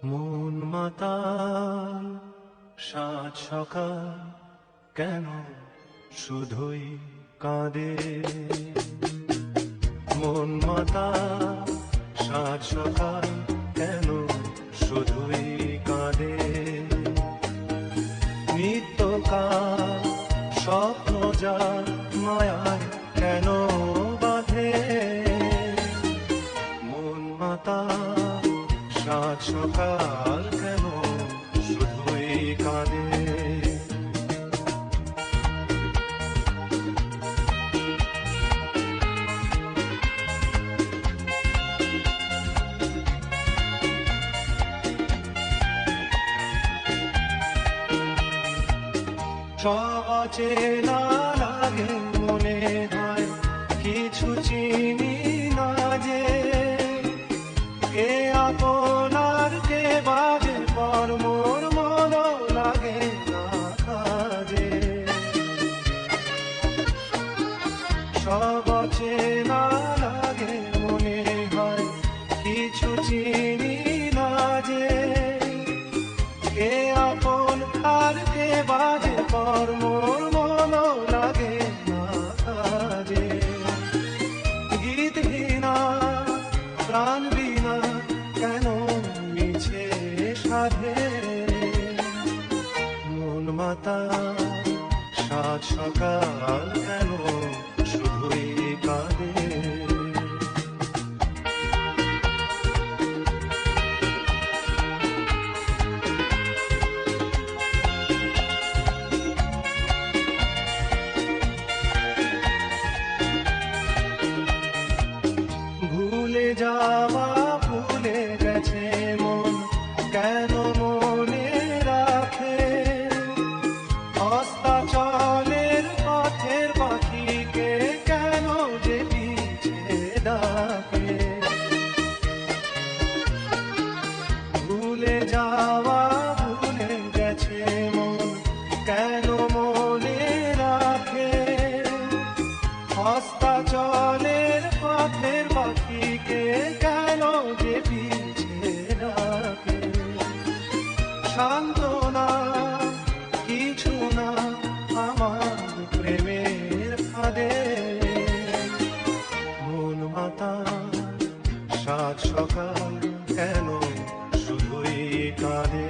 মন মাতাল সাত সকাল কেন শুধুই কাঁদে। মন মাতাল সাত সকাল কেন শুধুই কাঁদে। নিত্যকাল স্বপ্ন যা মায়ায় কেন বাঁধে। মন মাতাল সাত সকাল কেন শুধুই কাঁদে। সব অচেনা লাগে মনে হয় কিছু চিনি না যে। কে আপনার কে বাজে পর মোর মন লাগে না কাজে। সব অচেনা লাগে মনে হয় কিছু চিনি না যে। কে আপন আর কে বাজে পর মোর মন লাগে না কাজে। গীত ঘৃণা প্রাণ বিনা কেন মিছে সাধে। মন মাতাল সাত সকাল কেন শুধুই কাঁদে। ভুলে যাওয়া ভুলে গেছে মন কেন মনে রাখে। অস্তাচলের পথের পাখিকে কেন যে পিছে ডাকে। ভুলে যাওয়া ভুলে গেছে মন কেন মনে রাখে। অস্তাচলের পথের পাখিকে কেন যে পিছে ডাকে। সান্ত্বনা কিছু না আমার প্রেমের ফাঁদে। মন মাতাল সাত সকাল কেন শুধুই কাঁদে।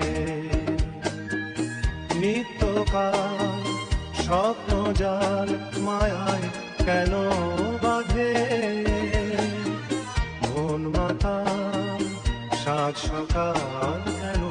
নিত্যকাল স্বপ্ন জাল মায়ায় কেন বাঁধে। মন মাতাল সাত সকাল কেন